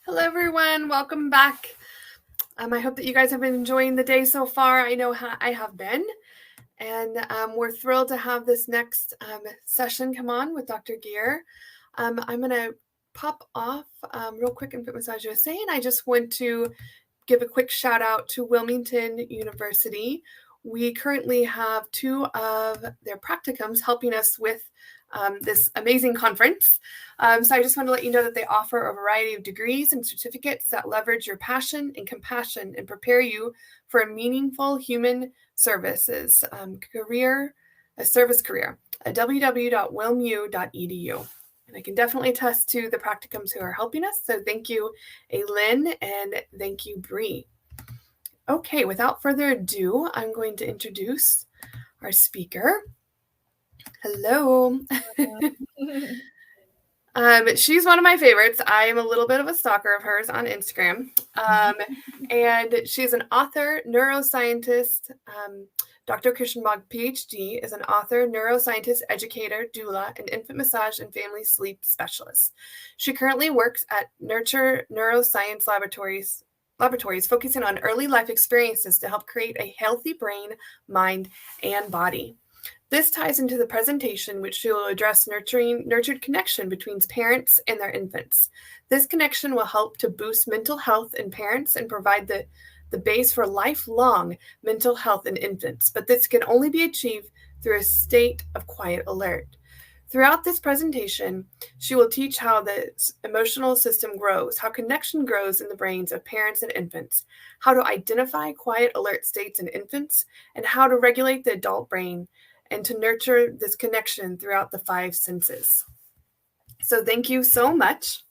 Hello, everyone. Welcome back. I hope that you guys have been enjoying the day so far. I know I have been. And we're thrilled to have this next session come on with Dr. Greer. I'm going to pop off real quick Infant Massage USA, and I just want to give a quick shout out to Wilmington University. We currently have two of their practicums helping us with this amazing conference. So I just want to let you know that they offer a variety of degrees and certificates that leverage your passion and compassion and prepare you for a meaningful human services career, a service career at www.wilmu.edu. And I can definitely attest to the practicums who are helping us. So thank you, Aylin, and thank you, Bree. Okay, without further ado, I'm going to introduce our speaker. Hello. She's one of my favorites. I am a little bit of a stalker of hers on Instagram. And she's an author, neuroscientist. Dr. Kirshenbaum, PhD, is an author, neuroscientist, educator, doula, and infant massage and family sleep specialist. She currently works at Neuroscience laboratories focusing on early life experiences to help create a healthy brain, mind, and body. This ties into the presentation, which she will address nurtured connection between parents and their infants. This connection will help to boost mental health in parents and provide the base for lifelong mental health in infants, but this can only be achieved through a state of quiet alert. Throughout this presentation, she will teach how the emotional system grows, how connection grows in the brains of parents and infants, how to identify quiet alert states in infants, and how to regulate the adult brain and to nurture this connection throughout the 5 senses. So thank you so much.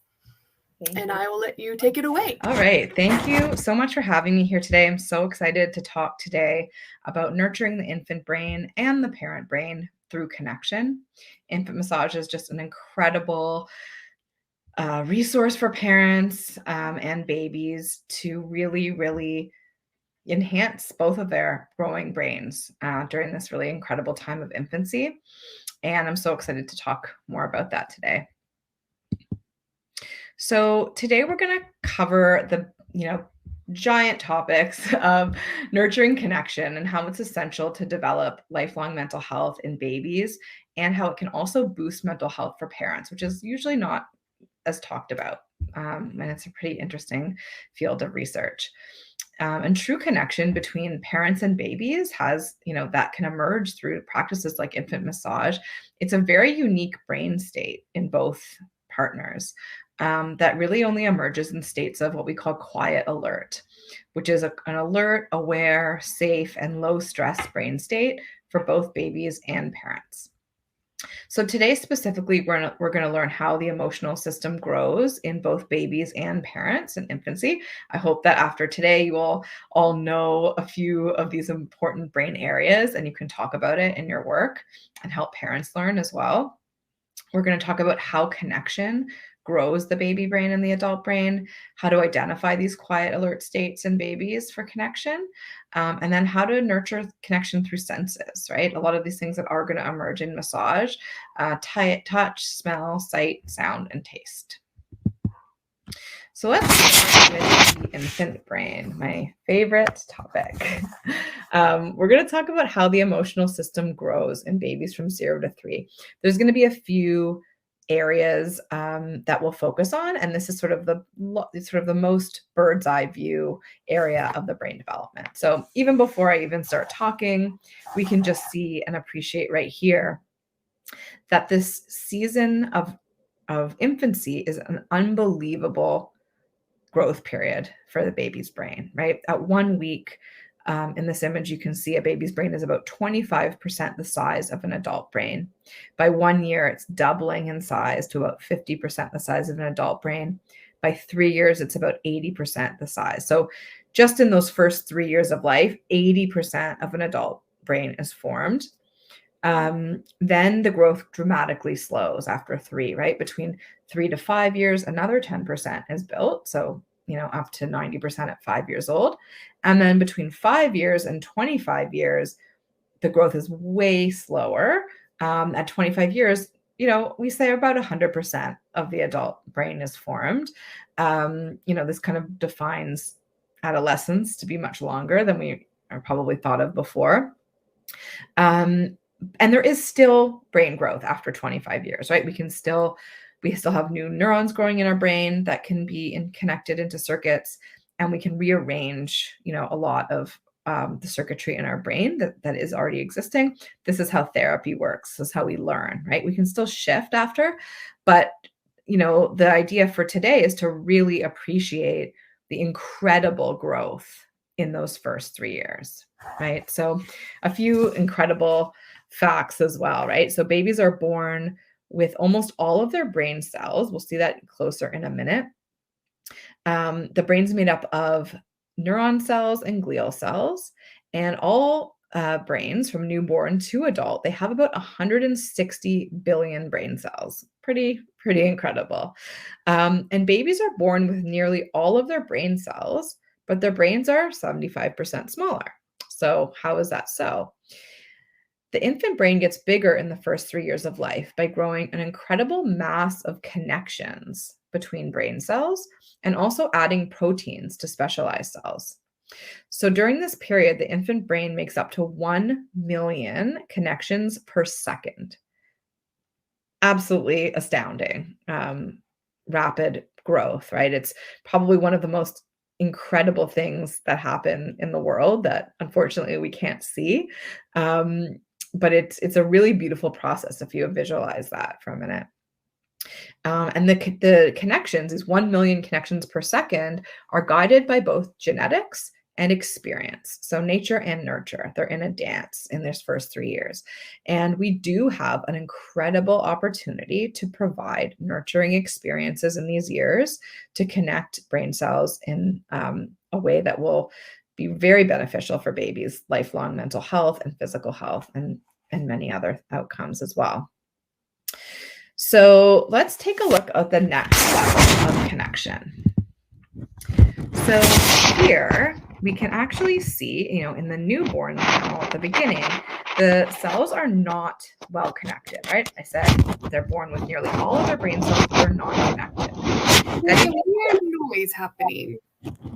And I will let you take it away. All right. Thank you so much for having me here today. I'm so excited to talk today about nurturing the infant brain and the parent brain through connection. Infant massage is just an incredible resource for parents and babies to really enhance both of their growing brains during this really incredible time of infancy. And I'm so excited to talk more about that today. So today we're going to cover the, giant topics of nurturing connection and how it's essential to develop lifelong mental health in babies and how it can also boost mental health for parents, which is usually not as talked about. And it's a pretty interesting field of research. And true connection between parents and babies has, that can emerge through practices like infant massage. It's a very unique brain state in both partners. That really only emerges in states of what we call quiet alert, which is an alert, aware, safe, and low stress brain state for both babies and parents. So today specifically, we're going to learn how the emotional system grows in both babies and parents in infancy. I hope that after today, you will all know a few of these important brain areas and you can talk about it in your work and help parents learn as well. We're going to talk about how connection grows the baby brain and the adult brain, how to identify these quiet alert states in babies for connection, and then how to nurture connection through senses, right? A lot of these things that are going to emerge in massage, touch, smell, sight, sound, and taste. So let's start with the infant brain, my favorite topic. We're going to talk about how the emotional system grows in babies from 0 to 3. There's going to be a few areas that we'll focus on, and this is sort of the most bird's eye view area of the brain development. So even before I even start talking, we can just see and appreciate right here that this season of infancy is an unbelievable growth period for the baby's brain, right? At 1 week, in this image, you can see a baby's brain is about 25% the size of an adult brain. By 1 year, it's doubling in size to about 50% the size of an adult brain. By 3 years, it's about 80% the size. So just in those first 3 years of life, 80% of an adult brain is formed. Then the growth dramatically slows after 3, right? Between 3 to 5 years, another 10% is built. So, up to 90% at 5 years old. And then between 5 years and 25 years, the growth is way slower. At 25 years, we say about 100% of the adult brain is formed. This kind of defines adolescence to be much longer than we are probably thought of before. And there is still brain growth after 25 years, right? We still have new neurons growing in our brain that can be connected into circuits, and we can rearrange, a lot of the circuitry in our brain that is already existing. This is how therapy works. This is how we learn, right? We can still shift after, but the idea for today is to really appreciate the incredible growth in those first 3 years, right? So a few incredible facts as well, right? So babies are born with almost all of their brain cells. We'll see that closer in a minute. The brain's made up of neuron cells and glial cells, and all brains from newborn to adult, they have about 160 billion brain cells. Pretty incredible. And babies are born with nearly all of their brain cells, but their brains are 75% smaller. So how is that so? The infant brain gets bigger in the first 3 years of life by growing an incredible mass of connections between brain cells and also adding proteins to specialized cells. So during this period, the infant brain makes up to 1 million connections per second. Absolutely astounding. Rapid growth, right? It's probably one of the most incredible things that happen in the world that unfortunately we can't see. But it's a really beautiful process if you visualize that for a minute. And the connections, these 1 million connections per second, are guided by both genetics and experience. So nature and nurture, they're in a dance in this first 3 years. And we do have an incredible opportunity to provide nurturing experiences in these years to connect brain cells in a way that will be very beneficial for babies' lifelong mental health and physical health and many other outcomes as well. So let's take a look at the next level of connection. So here we can actually see, in the newborn panel at the beginning, the cells are not well connected, right? I said they're born with nearly all of their brain cells, but they're not connected. There's a weird noise happening.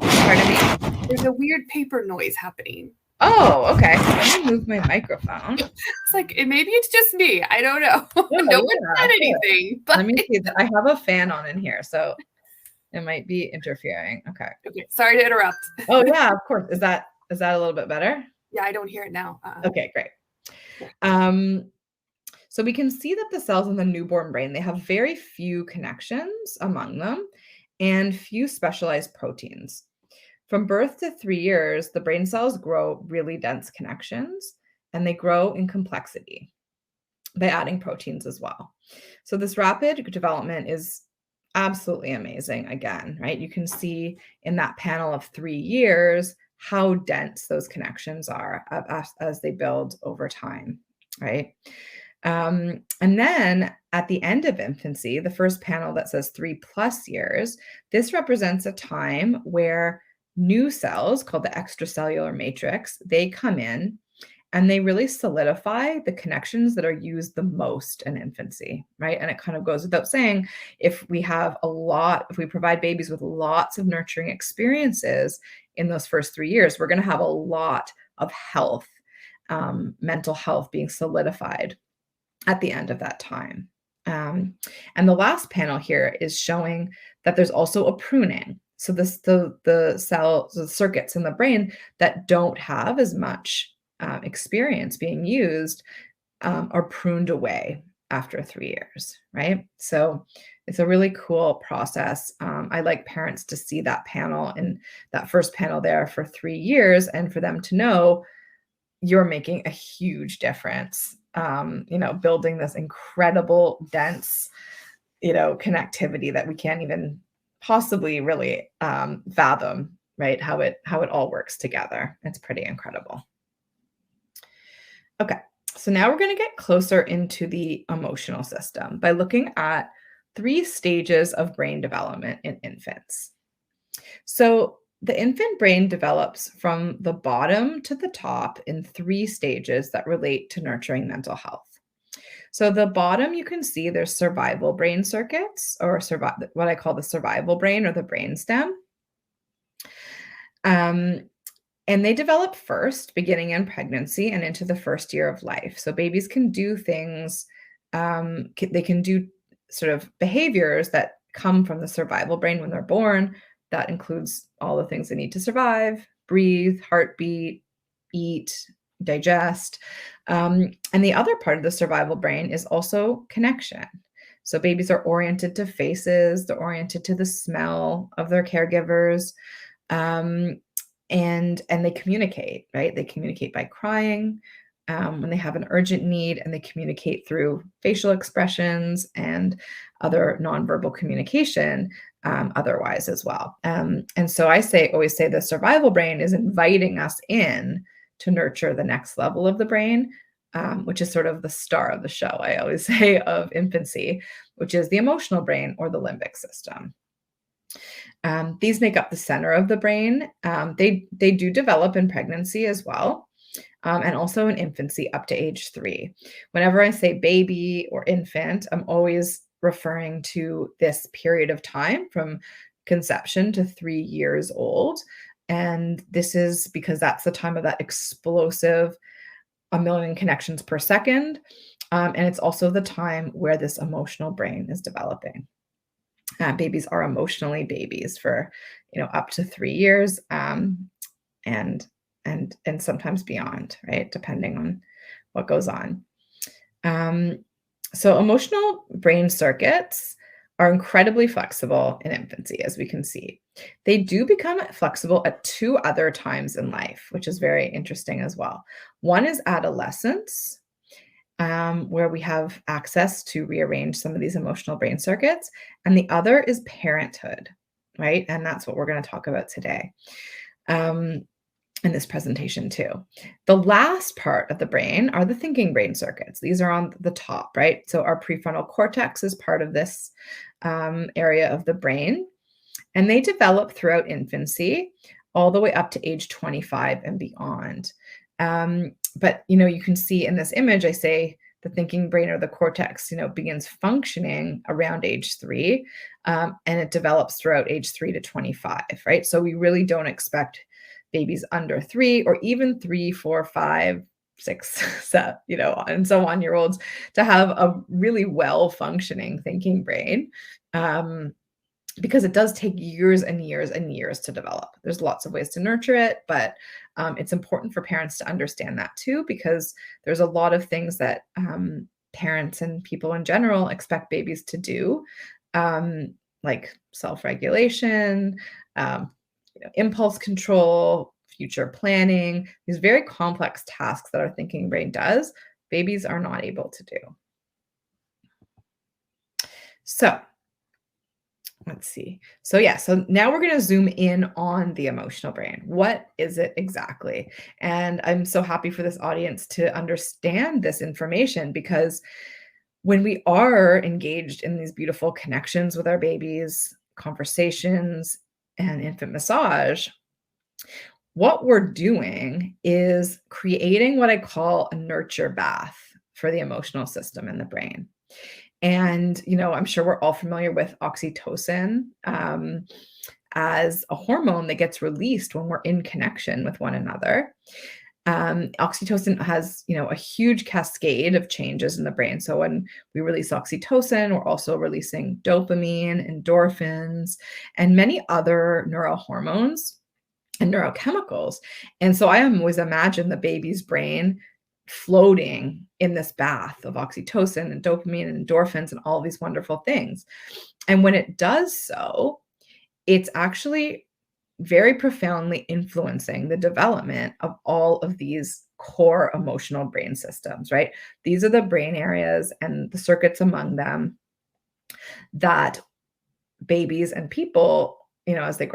Pardon me? There's a weird paper noise happening. Oh, okay. Let me move my microphone. It's like, maybe it's just me. I don't know. No one said anything. But let me see that. I have a fan on in here, so it might be interfering. Okay. Sorry to interrupt. Oh yeah, of course. Is that a little bit better? Yeah, I don't hear it now. Okay, great. So we can see that the cells in the newborn brain, they have very few connections among them and few specialized proteins. From birth to 3 years, the brain cells grow really dense connections, and they grow in complexity by adding proteins as well. So this rapid development is absolutely amazing again, right? You can see in that panel of 3 years how dense those connections are as they build over time, right? And then at the end of infancy, the first panel that says 3+ years, this represents a time where new cells called the extracellular matrix, they come in and they really solidify the connections that are used the most in infancy, right? And it kind of goes without saying, if we provide babies with lots of nurturing experiences in those first 3 years, we're going to have a lot of health, mental health being solidified at the end of that time. And the last panel here is showing that there's also a pruning. So the circuits in the brain that don't have as much experience being used are pruned away after 3 years, right? So it's a really cool process. I like parents to see that panel and that first panel there for 3 years, and for them to know you're making a huge difference, building this incredible, dense, connectivity that we can't even possibly really fathom, right? How it all works together. It's pretty incredible. Okay, so now we're going to get closer into the emotional system by looking at 3 stages of brain development in infants. So the infant brain develops from the bottom to the top in 3 stages that relate to nurturing mental health. So the bottom, you can see there's survival brain circuits, or what I call the survival brain or the brain stem. And they develop first, beginning in pregnancy and into the first year of life. So babies can do things, they can do sort of behaviors that come from the survival brain when they're born. That includes all the things they need to survive: breathe, heartbeat, eat, digest. And the other part of the survival brain is also connection. So babies are oriented to faces, they're oriented to the smell of their caregivers. And they communicate, right? They communicate by crying when they have an urgent need, and they communicate through facial expressions and other nonverbal communication otherwise as well. And so I always say the survival brain is inviting us in to nurture the next level of the brain, which is sort of the star of the show, I always say, of infancy, which is the emotional brain or the limbic system. These make up the center of the brain. They do develop in pregnancy as well, and also in infancy up to age 3. Whenever I say baby or infant, I'm always referring to this period of time from conception to 3 years old. And this is because that's the time of that explosive 1,000,000 connections per second. And it's also the time where this emotional brain is developing. Babies are emotionally babies for, up to 3 years, and sometimes beyond, right? Depending on what goes on. So emotional brain circuits are incredibly flexible in infancy, as we can see. They do become flexible at 2 other times in life, which is very interesting as well. One is adolescence, where we have access to rearrange some of these emotional brain circuits. And the other is parenthood, right? And that's what we're going to talk about today in this presentation too. The last part of the brain are the thinking brain circuits. These are on the top, right? So our prefrontal cortex is part of this area of the brain. And they develop throughout infancy all the way up to age 25 and beyond. But, you can see in this image, I say the thinking brain or the cortex, begins functioning around age 3, and it develops throughout age 3 to 25, right? So we really don't expect babies under 3 or even 3, 4, 5, 6, 7, and so on year olds to have a really well functioning thinking brain. Because it does take years and years and years to develop. There's lots of ways to nurture it, but it's important for parents to understand that too, because there's a lot of things that parents and people in general expect babies to do, like self-regulation, impulse control, future planning, these very complex tasks that our thinking brain does, babies are not able to do. So let's see. So now we're going to zoom in on the emotional brain. What is it exactly? And I'm so happy for this audience to understand this information, because when we are engaged in these beautiful connections with our babies, conversations, and infant massage, what we're doing is creating what I call a nurture bath for the emotional system in the brain. And, I'm sure we're all familiar with oxytocin as a hormone that gets released when we're in connection with one another. Oxytocin has, a huge cascade of changes in the brain. So when we release oxytocin, we're also releasing dopamine, endorphins, and many other neurohormones and neurochemicals. And so I always imagine the baby's brain floating in this bath of oxytocin and dopamine and endorphins and all these wonderful things. And when it does so, it's actually very profoundly influencing the development of all of these core emotional brain systems, right? These are the brain areas and the circuits among them that babies and people, as the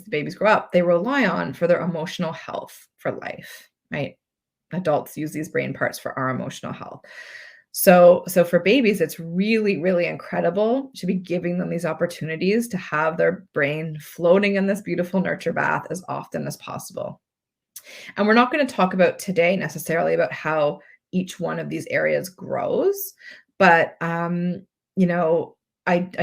babies grow up, they rely on for their emotional health for life, right? Adults use these brain parts for our emotional health. So for babies, it's really, really incredible to be giving them these opportunities to have their brain floating in this beautiful nurture bath as often as possible. And we're not going to talk about today necessarily about how each one of these areas grows. But I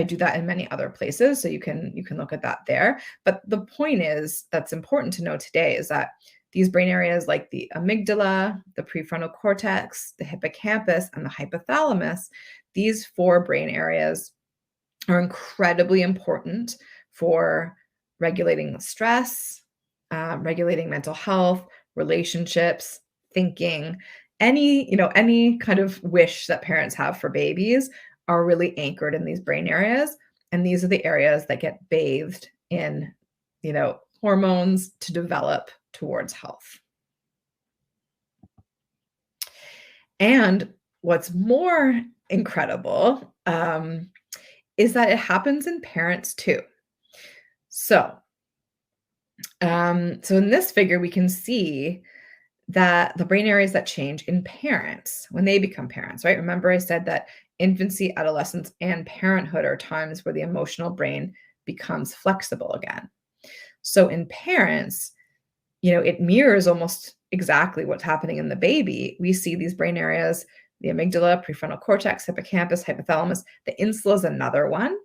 do that in many other places, so you can look at that there. But the point is that's important to know today is that these brain areas like the amygdala, the prefrontal cortex, the hippocampus, and the hypothalamus, these 4 brain areas are incredibly important for regulating stress, regulating mental health, relationships, thinking. Any kind of wish that parents have for babies are really anchored in these brain areas. And these are the areas that get bathed in, hormones to develop towards health. And what's more incredible is that it happens in parents too. So in this figure, we can see that the brain areas that change in parents when they become parents, right? Remember I said that infancy, adolescence, and parenthood are times where the emotional brain becomes flexible again. So in parents, it mirrors almost exactly what's happening in the baby. We see these brain areas, the amygdala, prefrontal cortex, hippocampus, hypothalamus. The insula is another one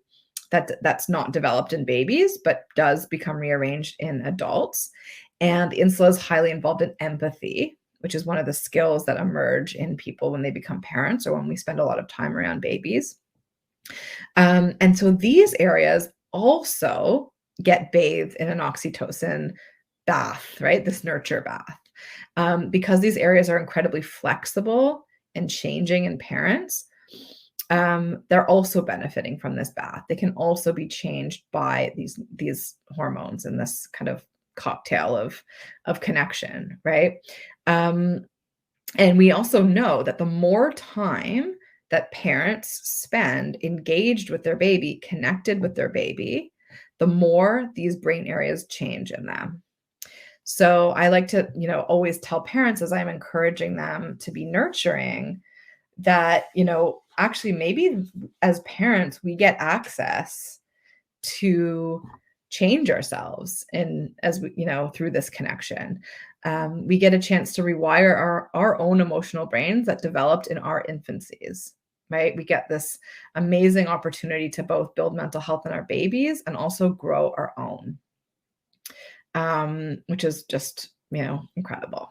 that's not developed in babies, but does become rearranged in adults. And the insula is highly involved in empathy, which is one of the skills that emerge in people when they become parents or when we spend a lot of time around babies. And so these areas also get bathed in an oxytocin bath, right? This nurture bath. Because these areas are incredibly flexible and changing in parents, they're also benefiting from this bath. They can also be changed by these hormones and this kind of cocktail of connection, right? And we also know that the more time that parents spend engaged with their baby, connected with their baby, the more these brain areas change in them. So I like to, always tell parents as I'm encouraging them to be nurturing that, actually maybe as parents, we get access to change ourselves and as we, through this connection. We get a chance to rewire our own emotional brains that developed in our infancies, right? We get this amazing opportunity to both build mental health in our babies and also grow our own, which is just, incredible.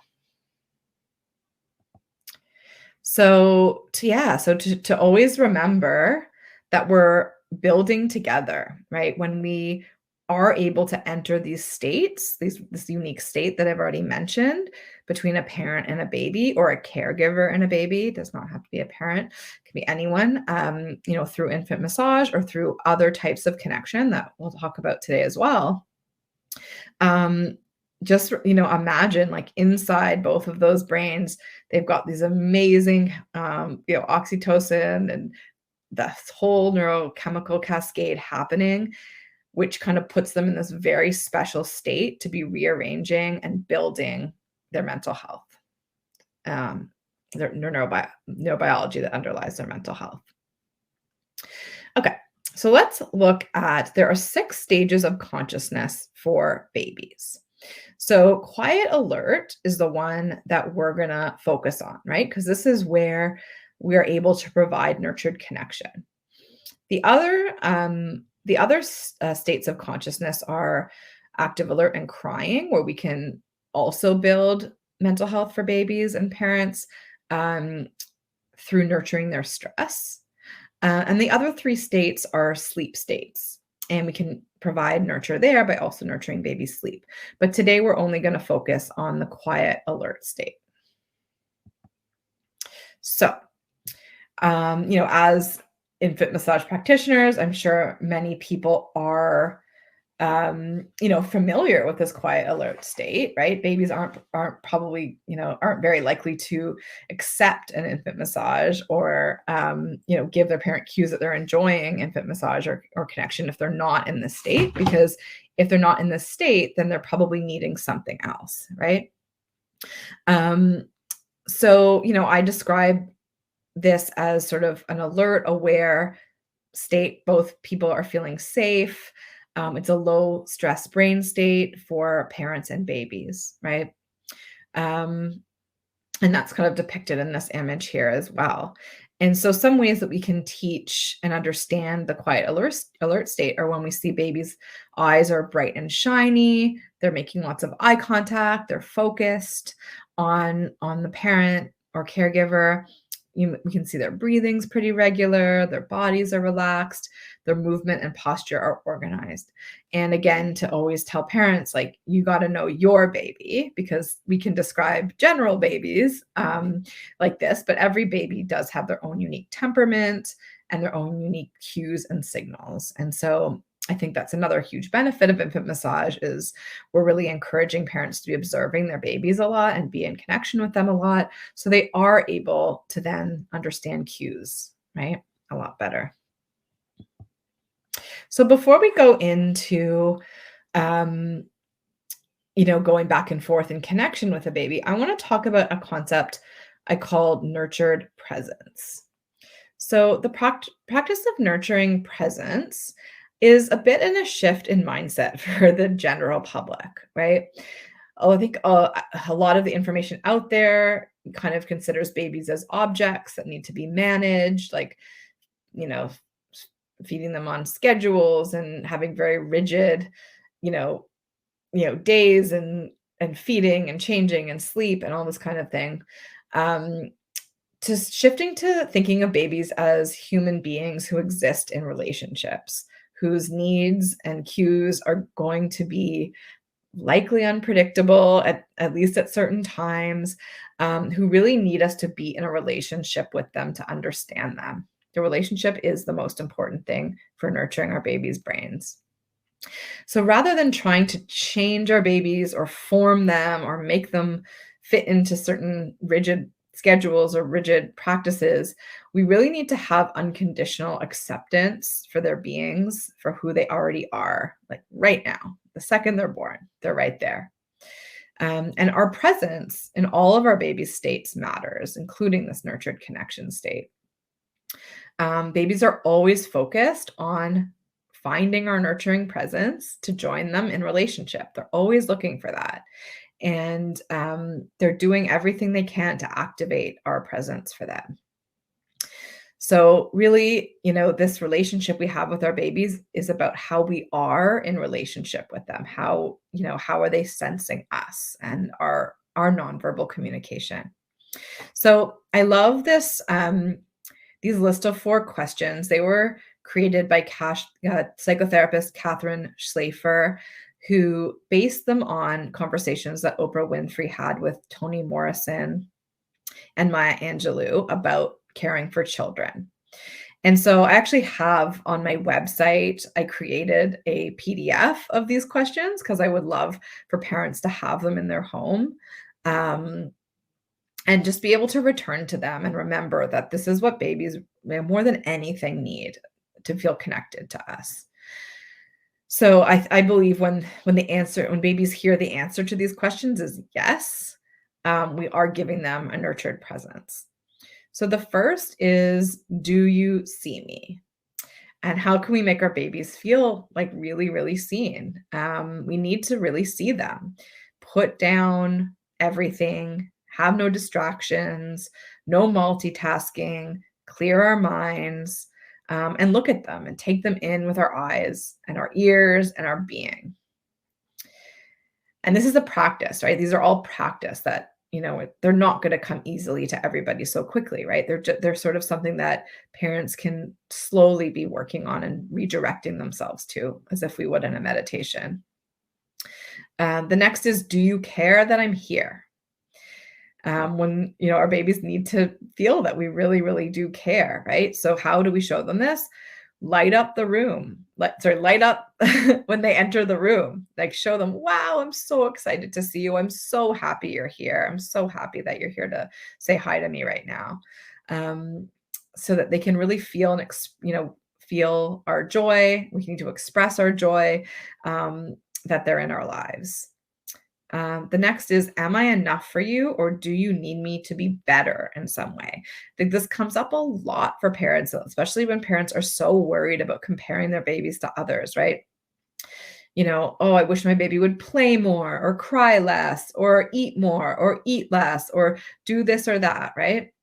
So to always remember that we're building together, right? When we are able to enter these states, this unique state that I've already mentioned between a parent and a baby or a caregiver and a baby, it does not have to be a parent, it can be anyone, through infant massage or through other types of connection that we'll talk about today as well. Just, imagine like inside both of those brains, they've got these amazing, oxytocin and this whole neurochemical cascade happening, which kind of puts them in this very special state to be rearranging and building their mental health, their neurobiology that underlies their mental health. Okay, so let's look at, there are 6 stages of consciousness for babies. So quiet alert is the one that we're going to focus on, right? Because this is where we are able to provide nurtured connection. The other states of consciousness are active alert and crying, where we can also build mental health for babies and parents through nurturing their stress. And the other 3 states are sleep states. And we can provide nurture there by also nurturing baby sleep. But today we're only going to focus on the quiet alert state. So, as infant massage practitioners, I'm sure many people are, familiar with this quiet alert state, right? Babies aren't probably, aren't very likely to accept an infant massage or, give their parent cues that they're enjoying infant massage or connection if they're not in this state, because if they're not in this state, then they're probably needing something else, right? So, I describe this as sort of an alert, aware state. Both people are feeling safe. It's a low stress brain state for parents and babies, right? And And that's kind of depicted in this image here as well. And so some ways that we can teach and understand the quiet alert state are when we see babies' eyes are bright and shiny, they're making lots of eye contact, they're focused on the parent or caregiver. We can see their breathing's pretty regular, their bodies are relaxed, their movement and posture are organized. And again, to always tell parents, like, you got to know your baby, because we can describe general babies like this, but every baby does have their own unique temperament and their own unique cues and signals. And so I think that's another huge benefit of infant massage is we're really encouraging parents to be observing their babies a lot and be in connection with them a lot, so they are able to then understand cues, right? A lot better. So before we go into, going back and forth in connection with a baby, I want to talk about a concept I call nurtured presence. So the practice of nurturing presence is a bit in a shift in mindset for the general public, right? I think a lot of the information out there kind of considers babies as objects that need to be managed, like, you know, feeding them on schedules and having very rigid, you know, days and feeding and changing and sleep and all this kind of thing. To shifting to thinking of babies as human beings who exist in relationships, whose needs and cues are going to be likely unpredictable, at least at certain times, who really need us to be in a relationship with them to understand them. The relationship is the most important thing for nurturing our babies' brains. So rather than trying to change our babies or form them or make them fit into certain rigid schedules or rigid practices, we really need to have unconditional acceptance for their beings, for who they already are, like right now. The second they're born, they're right there. And our presence in all of our babies' states matters, including this nurtured connection state. Babies are always focused on finding our nurturing presence to join them in relationship. They're always looking for that. And they're doing everything they can to activate our presence for them. So really, this relationship we have with our babies is about how we are in relationship with them. How are they sensing us and our nonverbal communication. So I love this, these list of 4 questions. They were created by psychotherapist Catherine Schlafer, who based them on conversations that Oprah Winfrey had with Toni Morrison and Maya Angelou about caring for children. And so I actually have on my website, I created a PDF of these questions because I would love for parents to have them in their home. And just be able to return to them and remember that this is what babies more than anything need to feel connected to us. So I believe when babies hear the answer to these questions is yes, we are giving them a nurtured presence. So the first is, do you see me? And how can we make our babies feel like really, really seen? We need to really see them. Put down everything, have no distractions, no multitasking, clear our minds, and look at them and take them in with our eyes and our ears and our being. And this is a practice, right? These are all practice that, they're not going to come easily to everybody so quickly, right? They're sort of something that parents can slowly be working on and redirecting themselves to, as if we would in a meditation. The next is, do you care that I'm here? When, our babies need to feel that we really, really do care, right? So how do we show them this? Light up the room. Light up when they enter the room. Like, show them, wow, I'm so excited to see you. I'm so happy you're here. I'm so happy that you're here to say hi to me right now. So that they can really feel feel our joy. We need to express our joy, that they're in our lives. The next is, am I enough for you, or do you need me to be better in some way? I think this comes up a lot for parents, especially when parents are so worried about comparing their babies to others, right? Oh, I wish my baby would play more or cry less or eat more or eat less or do this or that, right?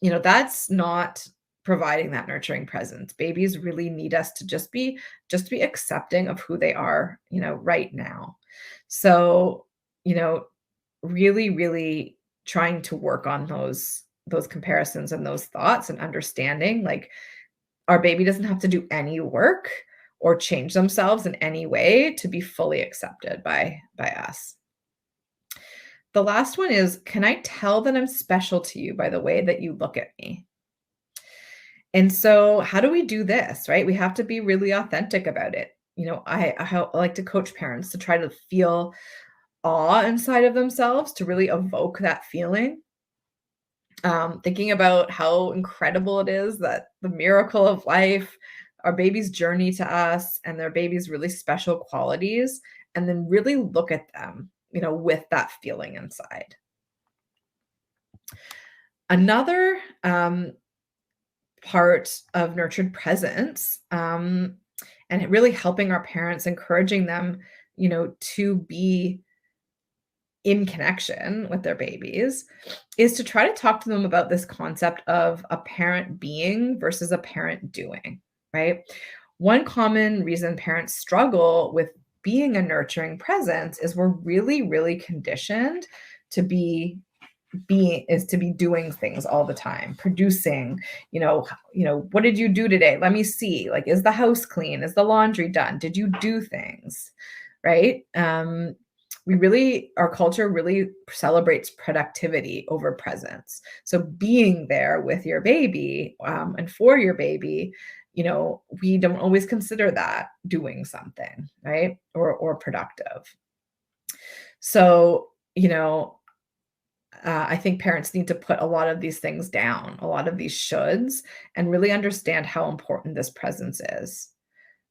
That's not providing that nurturing presence. Babies really need us to just be accepting of who they are, right now. So, you know, really, really trying to work on those comparisons and those thoughts and understanding like our baby doesn't have to do any work or change themselves in any way to be fully accepted by us. The last one is, can I tell that I'm special to you by the way that you look at me? And so how do we do this, right? We have to be really authentic about it. I like to coach parents to try to feel awe inside of themselves to really evoke that feeling. Thinking about how incredible it is that the miracle of life, our baby's journey to us, and their baby's really special qualities, and then really look at them, with that feeling inside. Another part of nurtured presence, and it really helping our parents, encouraging them, to be in connection with their babies, is to try to talk to them about this concept of a parent being versus a parent doing, right? One common reason parents struggle with being a nurturing presence is we're really, really conditioned to be doing things all the time, producing, what did you do today? Let me see. Like, is the house clean? Is the laundry done? Did you do things? Right? Our culture really celebrates productivity over presence. So being there with your baby, and for your baby, we don't always consider that doing something, right? Or productive. So, I think parents need to put a lot of these things down, a lot of these shoulds, and really understand how important this presence is.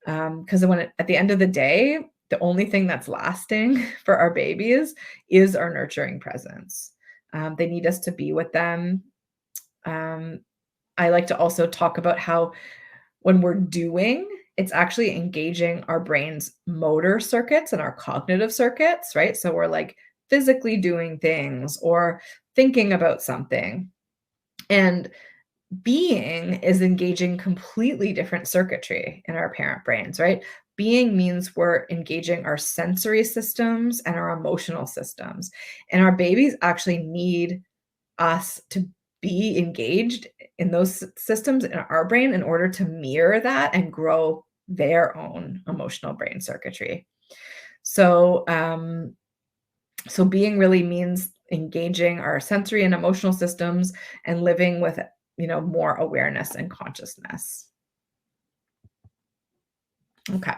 Because at the end of the day, the only thing that's lasting for our babies is our nurturing presence. They need us to be with them. I like to also talk about how when we're doing, it's actually engaging our brain's motor circuits and our cognitive circuits, right? So we're like physically doing things or thinking about something. And being is engaging completely different circuitry in our parent brains, right? Being means we're engaging our sensory systems and our emotional systems. And our babies actually need us to be engaged in those systems in our brain in order to mirror that and grow their own emotional brain circuitry. So, so being really means engaging our sensory and emotional systems and living with, more awareness and consciousness. Okay.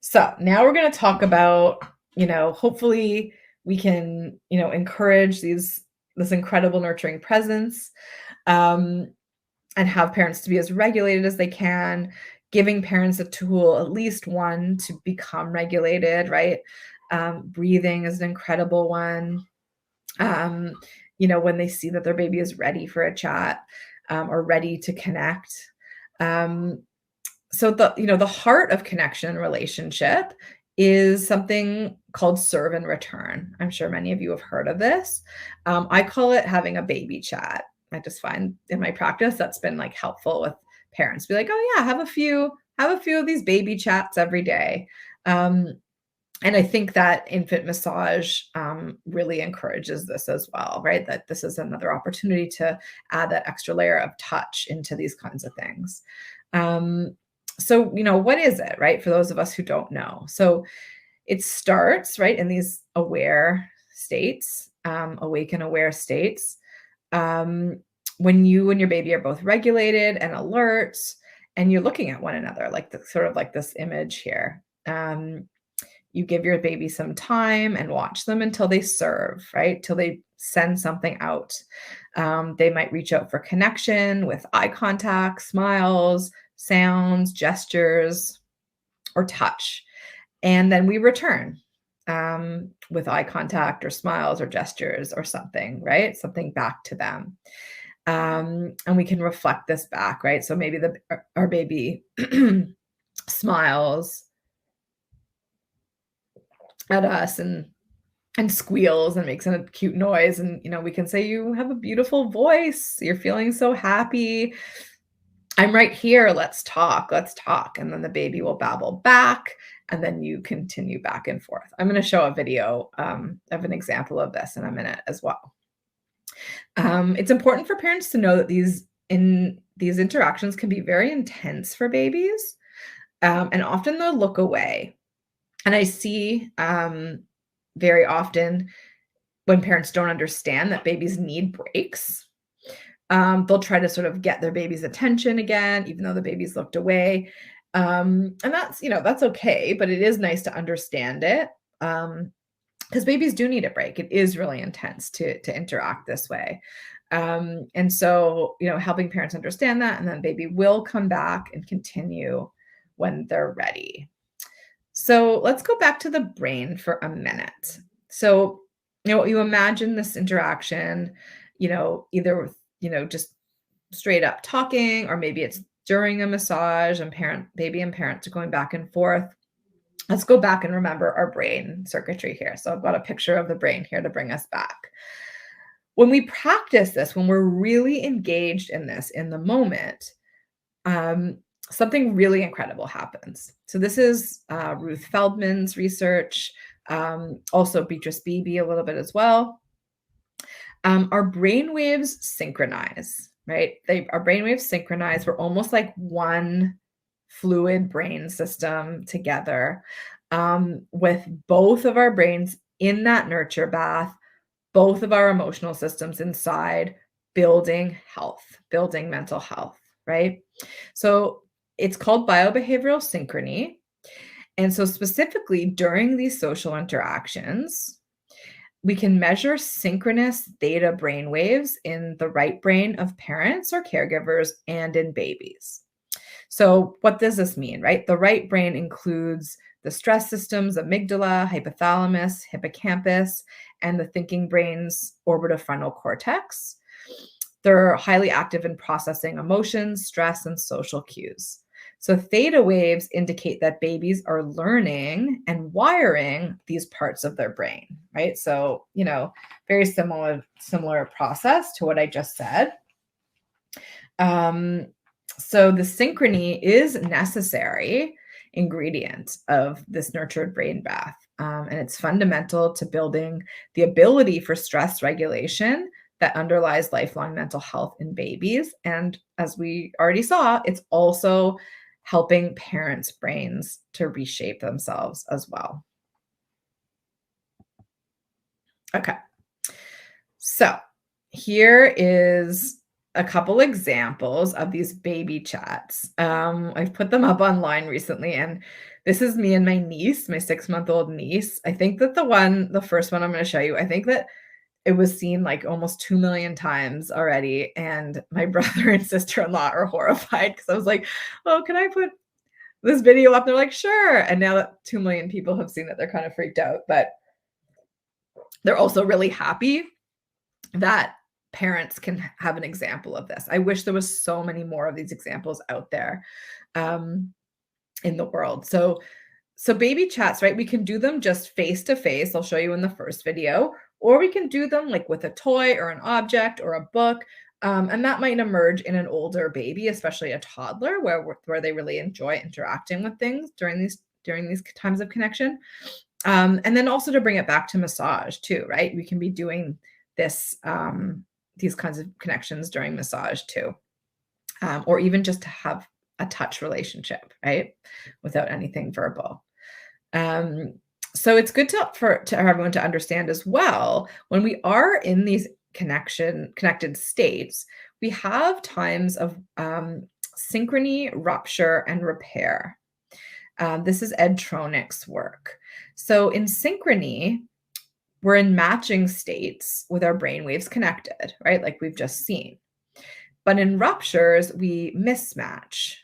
So now we're going to talk about, hopefully we can, encourage this incredible nurturing presence, and have parents to be as regulated as they can, giving parents a tool, at least one, to become regulated, right? Breathing is an incredible one. When they see that their baby is ready for a chat, or ready to connect. So the heart of connection and relationship is something called serve and return. I'm sure many of you have heard of this. I call it having a baby chat. I just find in my practice that's been like helpful with parents. Be like, oh yeah, have a few of these baby chats every day. And I think that infant massage really encourages this as well, right? That this is another opportunity to add that extra layer of touch into these kinds of things. So, what is it, right? For those of us who don't know. So it starts, right, in these aware states, awake and aware states. When you and your baby are both regulated and alert, and you're looking at one another, like sort of like this image here. You give your baby some time and watch them until they serve, right? Till they send something out. They might reach out for connection with eye contact, smiles, sounds, gestures, or touch. And then we return with eye contact or smiles or gestures or something, right? Something back to them. And we can reflect this back, right? So maybe our baby smiles at us and squeals and makes a cute noise. And, we can say, you have a beautiful voice. You're feeling so happy. I'm right here. Let's talk. Let's talk. And then the baby will babble back. And then you continue back and forth. I'm going to show a video of an example of this in a minute as well. It's important for parents to know that these interactions can be very intense for babies. And often they'll look away. And I see very often when parents don't understand that babies need breaks, they'll try to sort of get their baby's attention again, even though the baby's looked away. And that's okay, but it is nice to understand it because babies do need a break. It is really intense to interact this way. And so, helping parents understand that, and then baby will come back and continue when they're ready. So let's go back to the brain for a minute. So, you imagine this interaction, either with, just straight up talking, or maybe it's during a massage and baby and parents are going back and forth. Let's go back and remember our brain circuitry here. So I've got a picture of the brain here to bring us back. When we practice this, when we're really engaged in this in the moment, something really incredible happens. So this is Ruth Feldman's research, also Beatrice Beebe a little bit as well. Our brain waves synchronize, right? Our brain waves synchronize. We're almost like one fluid brain system together, with both of our brains in that nurture bath, both of our emotional systems inside, building health, building mental health, right? So it's called biobehavioral synchrony. And so specifically during these social interactions, we can measure synchronous theta brain waves in the right brain of parents or caregivers and in babies. So what does this mean, right? The right brain includes the stress systems, amygdala, hypothalamus, hippocampus, and the thinking brain's orbitofrontal cortex. They're highly active in processing emotions, stress, and social cues. So theta waves indicate that babies are learning and wiring these parts of their brain, right? So, very similar process to what I just said. So the synchrony is necessary ingredient of this nurtured brain bath. And it's fundamental to building the ability for stress regulation that underlies lifelong mental health in babies. And as we already saw, it's also helping parents' brains to reshape themselves as well. Okay. So here is a couple examples of these baby chats. I've put them up online recently, and this is me and my niece, my 6-month-old niece. I think that the first one I'm going to show you, I think that it was seen like almost 2 million times already. And my brother and sister-in-law are horrified because I was like, oh, can I put this video up? They're like, sure. And now that 2 million people have seen it, they're kind of freaked out, but they're also really happy that parents can have an example of this. I wish there was so many more of these examples out there in the world. So baby chats, right? We can do them just face to face. I'll show you in the first video, or we can do them like with a toy or an object or a book. And that might emerge in an older baby, especially a toddler, where they really enjoy interacting with things during these times of connection. And then also to bring it back to massage too, right? We can be doing this, these kinds of connections during massage too, or even just to have a touch relationship, right? Without anything verbal. So it's good to everyone to understand as well, when we are in these connected states, we have times of synchrony, rupture, and repair. This is Ed Tronick's work. So in synchrony, we're in matching states with our brainwaves connected, right? Like we've just seen. But in ruptures, we mismatch.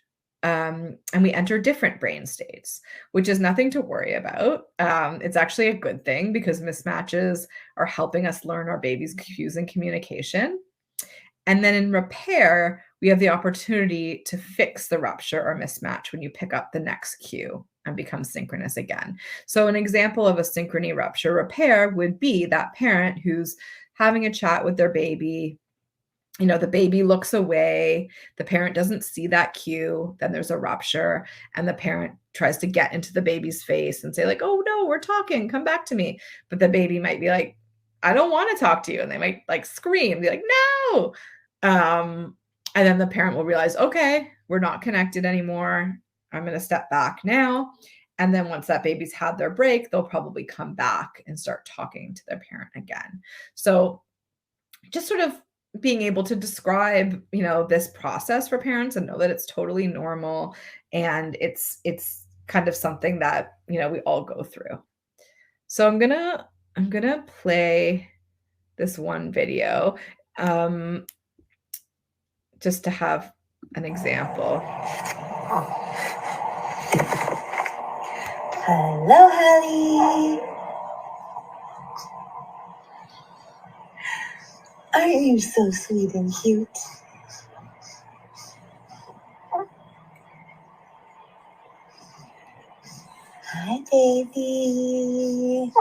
And we enter different brain states, which is nothing to worry about. It's actually a good thing because mismatches are helping us learn our baby's cues and communication. And then in repair, we have the opportunity to fix the rupture or mismatch when you pick up the next cue and become synchronous again. So an example of a synchrony rupture repair would be that parent who's having a chat with their baby. The baby looks away, the parent doesn't see that cue, then there's a rupture, and the parent tries to get into the baby's face and say like, "Oh no, we're talking, come back to me." But the baby might be like, "I don't want to talk to you." And they might like scream, be like, "No." And then the parent will realize, okay, we're not connected anymore. I'm going to step back now. And then once that baby's had their break, they'll probably come back and start talking to their parent again. So just sort of being able to describe, this process for parents and know that it's totally normal and it's kind of something that, we all go through. So I'm gonna play this one video just to have an example. Hello, Hallie. Aren't you so sweet and cute? Hi, baby.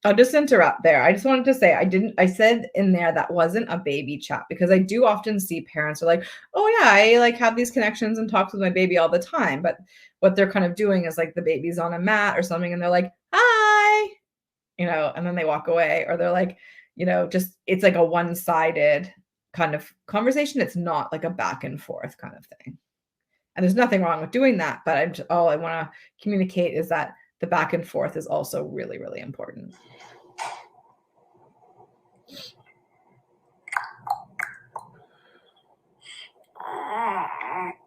I'll just interrupt there. I just wanted to say I said in there that wasn't a baby chat, because I do often see parents are like, "Oh yeah, I like have these connections and talks with my baby all the time." But what they're kind of doing is like the baby's on a mat or something and they're like, "Hi," and then they walk away, or they're like, just it's like a one-sided kind of conversation. It's not like a back and forth kind of thing. And there's nothing wrong with doing that, but all I want to communicate is that the back and forth is also really, really important.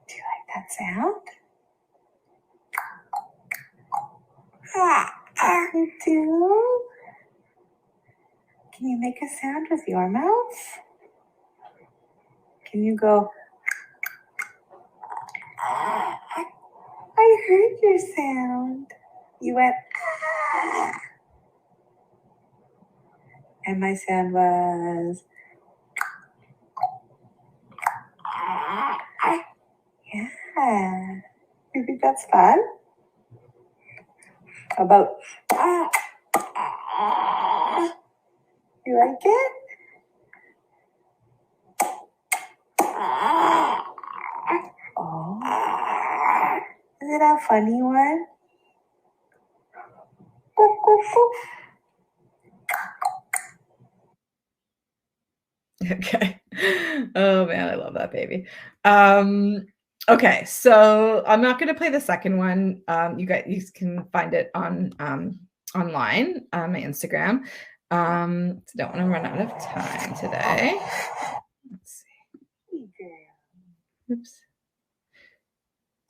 Do you like that sound? You do? Can you make a sound with your mouth? Can you go? I heard your sound. You went. And my sound was. Yeah. You think that's fun? How about. You like it? Oh. Is it a funny one? Okay. Oh man, I love that baby. Okay, so I'm not going to play the second one. You can find it on online on my Instagram. So don't want to run out of time today. Let's see. Oops.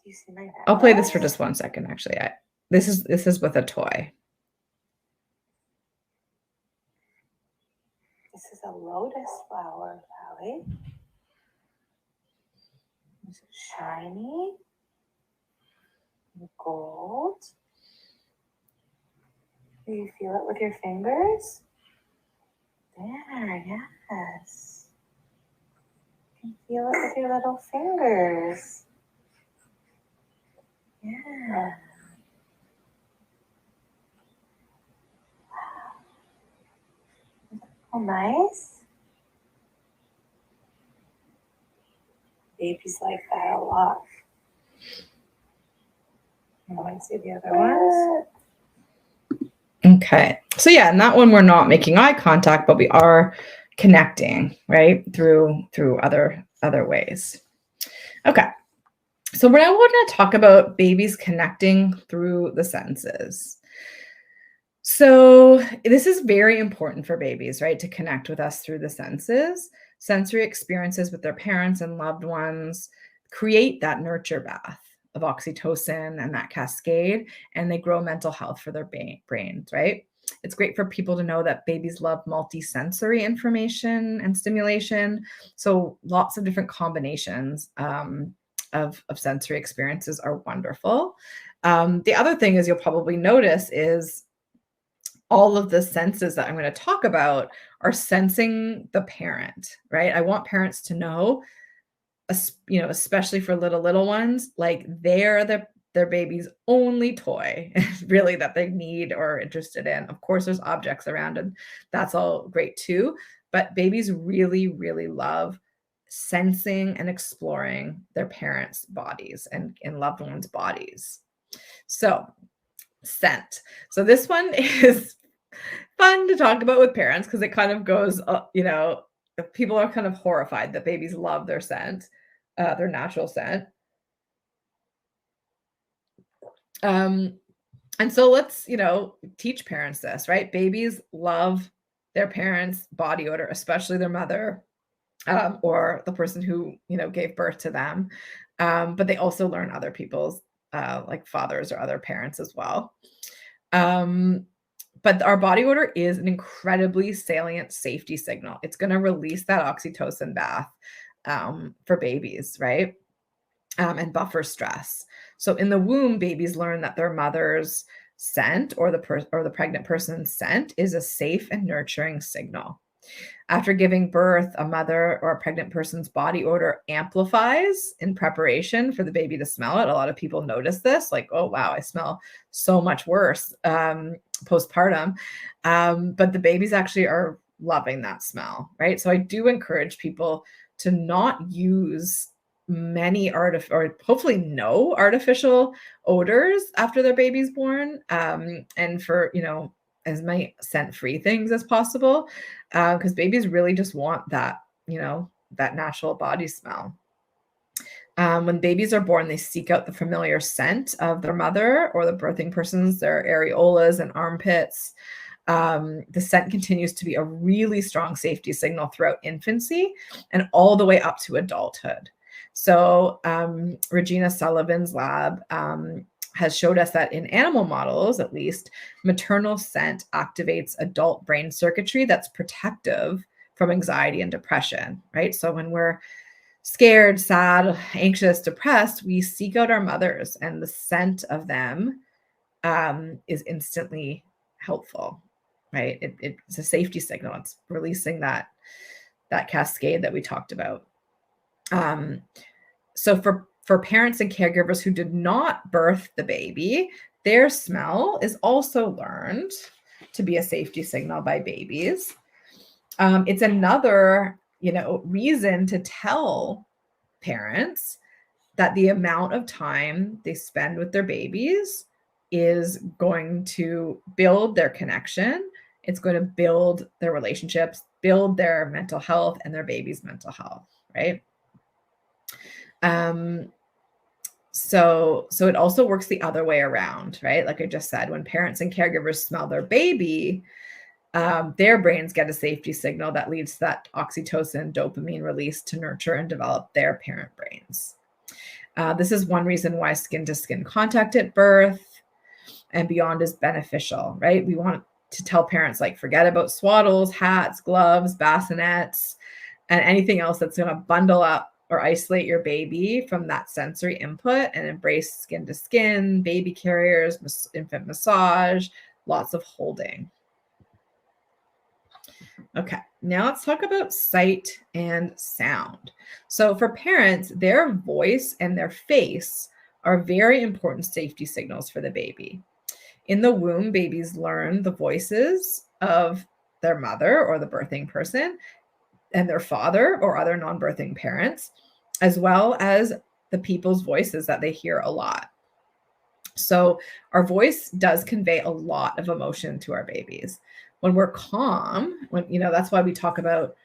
Do you see my I'll play this for just 1 second. Actually, this is with a toy. This is a lotus flower, Hallie. It's shiny. Gold. Do you feel it with your fingers? There, yes. You can feel it with your little fingers. Yeah. Oh, nice. Babies like that a lot. Want to see the other ones? Okay. So yeah, in that one we're not making eye contact, but we are connecting, right? Through other ways. Okay. So now we're going to talk about babies connecting through the senses. So this is very important for babies, right? To connect with us through the senses. Sensory experiences with their parents and loved ones create that nurture bath of oxytocin and that cascade, and they grow mental health for their brains, right? It's great for people to know that babies love multi-sensory information and stimulation. So lots of different combinations of sensory experiences are wonderful. The other thing is you'll probably notice is all of the senses that I'm going to talk about are sensing the parent, right? I want parents to know especially for little ones, like they're their baby's only toy really that they need or are interested in. Of course, there's objects around and that's all great too. But babies really, really love sensing and exploring their parents' bodies and loved ones' bodies. So scent. So this one is fun to talk about with parents because it kind of goes, people are kind of horrified that babies love their scent, their natural scent. And so let's, teach parents this, right? Babies love their parents' body odor, especially their mother, or the person who, gave birth to them. But they also learn other people's, like fathers or other parents as well. But our body odor is an incredibly salient safety signal. It's going to release that oxytocin bath for babies, right? And buffer stress. So in the womb, babies learn that their mother's scent or the pregnant person's scent is a safe and nurturing signal. After giving birth, a mother or a pregnant person's body odor amplifies in preparation for the baby to smell it. A lot of people notice this, like, oh, wow, I smell so much worse postpartum. But the babies actually are loving that smell, right? So I do encourage people to not use many or hopefully no artificial odors after their baby's born, and for, as many scent-free things as possible, because babies really just want that, that natural body smell. When babies are born, they seek out the familiar scent of their mother or the birthing person's, their areolas and armpits. The scent continues to be a really strong safety signal throughout infancy and all the way up to adulthood. So Regina Sullivan's lab has showed us that in animal models, at least, maternal scent activates adult brain circuitry that's protective from anxiety and depression, right? So when we're scared, sad, anxious, depressed, we seek out our mothers, and the scent of them is instantly helpful, right? It's a safety signal. It's releasing that cascade that we talked about. So for parents and caregivers who did not birth the baby, their smell is also learned to be a safety signal by babies. It's another, reason to tell parents that the amount of time they spend with their babies is going to build their connection. It's going to build their relationships, build their mental health and their baby's mental health, right? So it also works the other way around, right? Like I just said, when parents and caregivers smell their baby, their brains get a safety signal that leads to that oxytocin, dopamine release to nurture and develop their parent brains. This is one reason why skin-to-skin contact at birth and beyond is beneficial, right? We want to tell parents, like, forget about swaddles, hats, gloves, bassinets, and anything else that's going to bundle up or isolate your baby from that sensory input, and embrace skin-to-skin, baby carriers, infant massage, lots of holding. Okay, now let's talk about sight and sound. So for parents, their voice and their face are very important safety signals for the baby. In the womb, babies learn the voices of their mother or the birthing person and their father or other non-birthing parents, as well as the people's voices that they hear a lot. So our voice does convey a lot of emotion to our babies. When we're calm, that's why we talk about,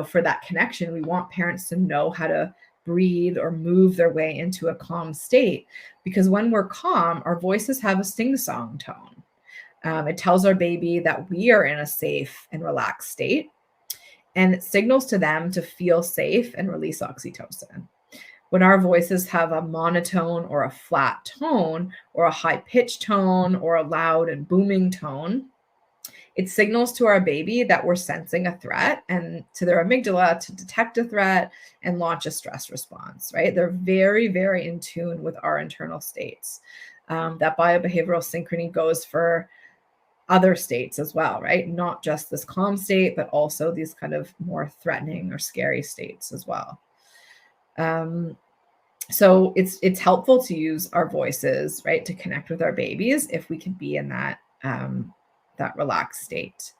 for that connection, we want parents to know how to breathe or move their way into a calm state, because when we're calm, our voices have a sing-song tone. It tells our baby that we are in a safe and relaxed state, and it signals to them to feel safe and release oxytocin. When our voices have a monotone or a flat tone or a high-pitched tone or a loud and booming tone, it signals to our baby that we're sensing a threat, and to their amygdala to detect a threat and launch a stress response, right? They're very, very in tune with our internal states. That biobehavioral synchrony goes for other states as well, right? Not just this calm state, but also these kind of more threatening or scary states as well. So it's helpful to use our voices, right, to connect with our babies if we can be in that relaxed state.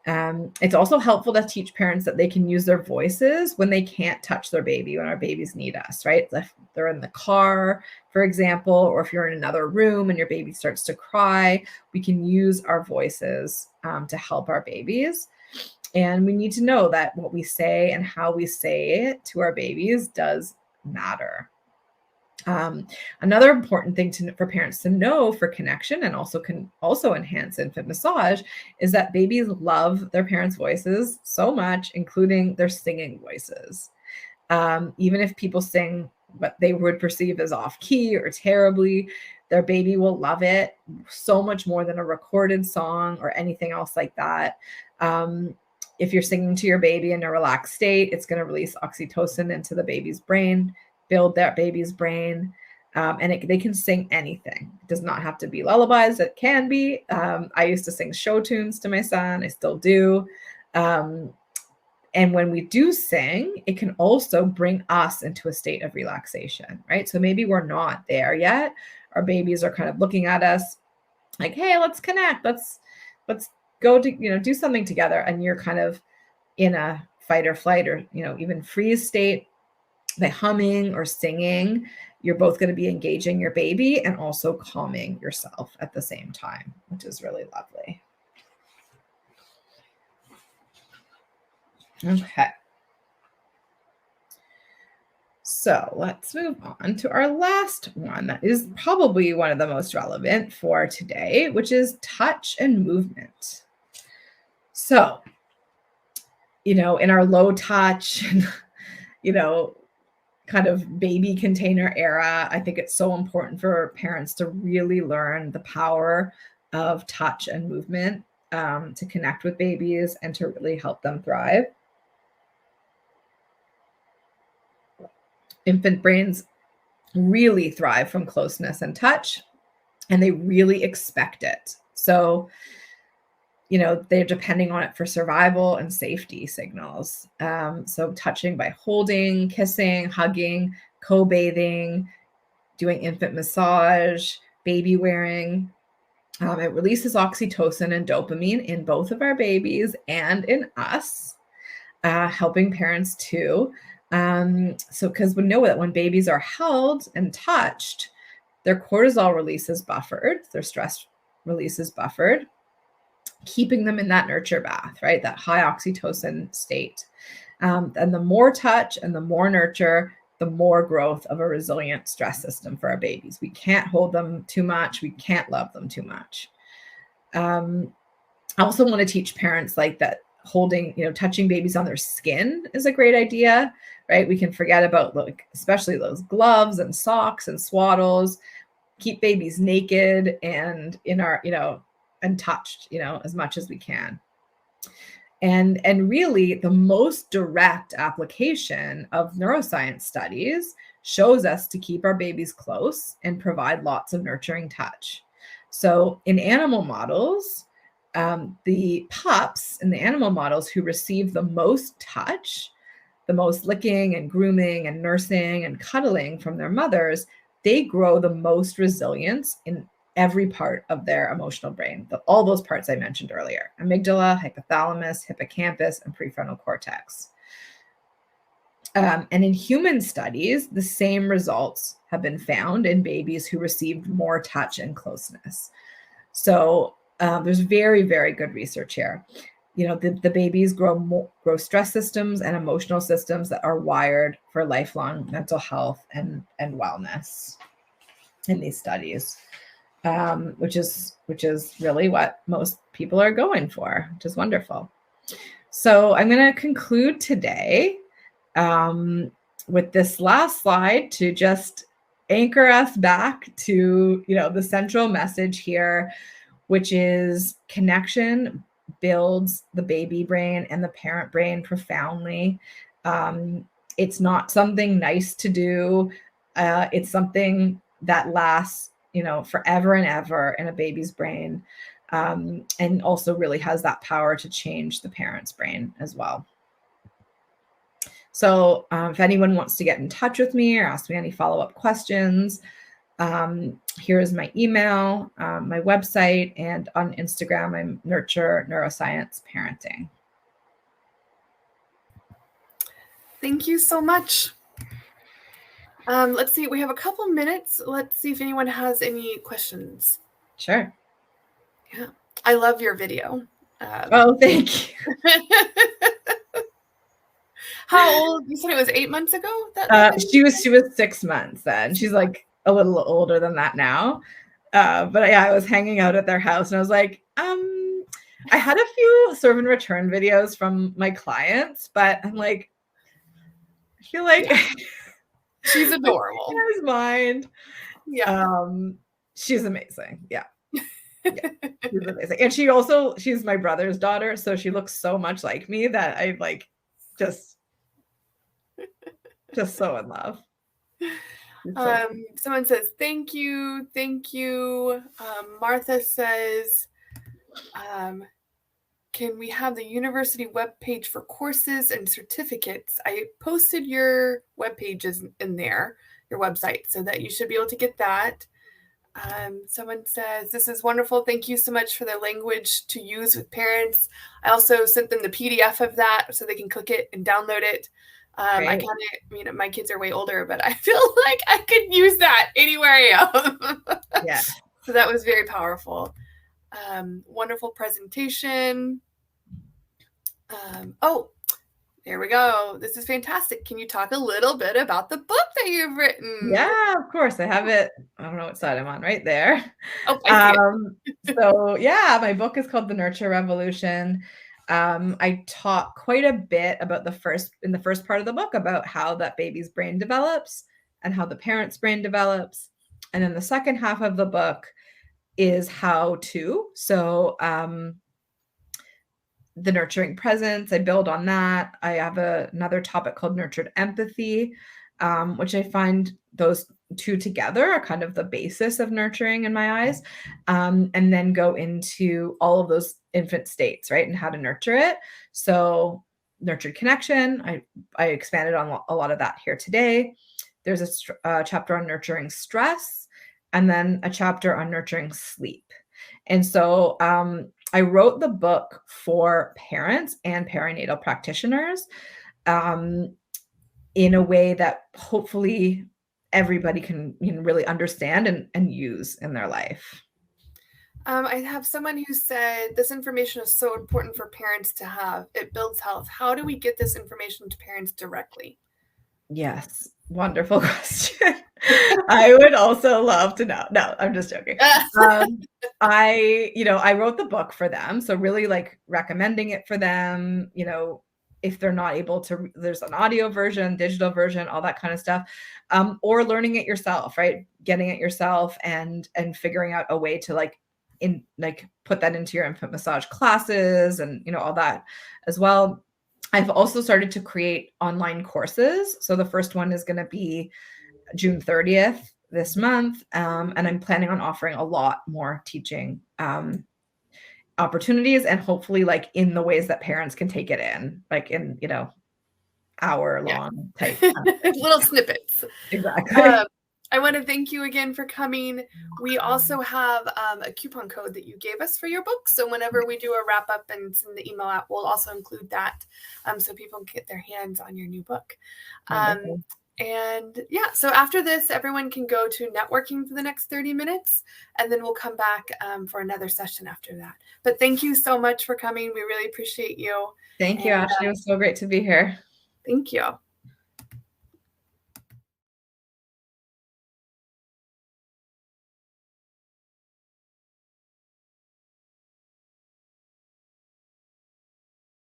It's also helpful to teach parents that they can use their voices when they can't touch their baby, when our babies need us, right? If they're in the car, for example, or if you're in another room and your baby starts to cry, we can use our voices to help our babies. And we need to know that what we say and how we say it to our babies does matter. Another important thing for parents to know for connection, and also can also enhance infant massage, is that babies love their parents' voices so much, including their singing voices. Even if people sing what they would perceive as off key or terribly, their baby will love it so much more than a recorded song or anything else like that. If you're singing to your baby in a relaxed state, it's going to release oxytocin into the baby's brain, build that baby's brain, and they can sing anything. It does not have to be lullabies. It can be. I used to sing show tunes to my son. I still do. And when we do sing, it can also bring us into a state of relaxation, right? So maybe we're not there yet. Our babies are kind of looking at us like, hey, let's connect. Let's go to, do something together. And you're kind of in a fight or flight or, even freeze state. By humming or singing, you're both going to be engaging your baby and also calming yourself at the same time, which is really lovely. Okay. So let's move on to our last one that is probably one of the most relevant for today, which is touch and movement. So, in our low touch, kind of baby container era, I think it's so important for parents to really learn the power of touch and movement to connect with babies and to really help them thrive. Infant brains really thrive from closeness and touch, and they really expect it. So, they're depending on it for survival and safety signals. So touching by holding, kissing, hugging, co-bathing, doing infant massage, baby wearing. It releases oxytocin and dopamine in both of our babies and in us, helping parents too. Because we know that when babies are held and touched, their cortisol release is buffered, their stress release is buffered, keeping them in that nurture bath, right? That high oxytocin state. And the more touch and the more nurture, the more growth of a resilient stress system for our babies. We can't hold them too much. We can't love them too much. I also want to teach parents like that holding, touching babies on their skin is a great idea, right? We can forget about especially those gloves and socks and swaddles, keep babies naked and in our, and touched, as much as we can. And really the most direct application of neuroscience studies shows us to keep our babies close and provide lots of nurturing touch. So in animal models, the pups in the animal models who receive the most touch, the most licking and grooming and nursing and cuddling from their mothers, they grow the most resilience in every part of their emotional brain, all those parts I mentioned earlier: amygdala, hypothalamus, hippocampus, and prefrontal cortex. And in human studies, the same results have been found in babies who received more touch and closeness. So there's very, very good research here. The babies grow stress systems and emotional systems that are wired for lifelong mental health and wellness in these studies. Which is really what most people are going for, which is wonderful. So I'm going to conclude today with this last slide to just anchor us back to, the central message here, which is connection builds the baby brain and the parent brain profoundly. It's not something nice to do. It's something that lasts forever and ever in a baby's brain, and also really has that power to change the parent's brain as well. So if anyone wants to get in touch with me or ask me any follow-up questions, here is my email, my website, and on Instagram, I'm Nurture Neuroscience Parenting. Thank you so much. Let's see, we have a couple minutes. Let's see if anyone has any questions. Sure. Yeah, I love your video. Oh, thank you. How old? You said it was 8 months ago? She was 6 months then. She's like a little older than that now. But yeah, I was hanging out at their house and I was like, I had a few serve and return videos from my clients, but I'm like, I feel like she's adorable. His mind. Yeah. She's amazing. Yeah. Yeah. She's amazing. And she's my brother's daughter, so she looks so much like me that I like just so in love. Someone says, thank you. Martha says, can we have the university webpage for courses and certificates? I posted your web pages in there, your website, so that you should be able to get that. Someone says, this is wonderful. Thank you so much for the language to use with parents. I also sent them the PDF of that so they can click it and download it. I my kids are way older, but I feel like I could use that anywhere I am. Yeah. So that was very powerful. Wonderful presentation. Oh, there we go. This is fantastic. Can you talk a little bit about the book that you've written? Yeah, of course. I have it. I don't know what side I'm on, right there. Oh, I see So yeah, my book is called The Nurture Revolution. I talk quite a bit about in the first part of the book about how that baby's brain develops and how the parent's brain develops. And then the second half of the book is how to. So the nurturing presence, I build on that. I have another topic called nurtured empathy, which I find those two together are kind of the basis of nurturing in my eyes, and then go into all of those infant states, right, and how to nurture it. So nurtured connection, I expanded on a lot of that here today. There's a chapter on nurturing stress, and then a chapter on nurturing sleep. And so I wrote the book for parents and perinatal practitioners in a way that hopefully everybody can really understand and use in their life. I have someone who said, this information is so important for parents to have. It builds health. How do we get this information to parents directly? Yes. Wonderful question. I would also love to know. No, I'm just joking. I wrote the book for them. So really like recommending it for them, if they're not able to, there's an audio version, digital version, all that kind of stuff, or learning it yourself, right? Getting it yourself and figuring out a way to put that into your infant massage classes and, all that as well. I've also started to create online courses. So the first one is going to be June 30th this month. And I'm planning on offering a lot more teaching opportunities and hopefully in the ways that parents can take it in, hour long type. Little snippets. Exactly. I want to thank you again for coming. We also have a coupon code that you gave us for your book. So whenever we do a wrap up and send the email out, we'll also include that so people can get their hands on your new book. And yeah, so after this, everyone can go to networking for the next 30 minutes, and then we'll come back for another session after that. But thank you so much for coming. We really appreciate you. Thank you, Ashley. It was so great to be here. Thank you.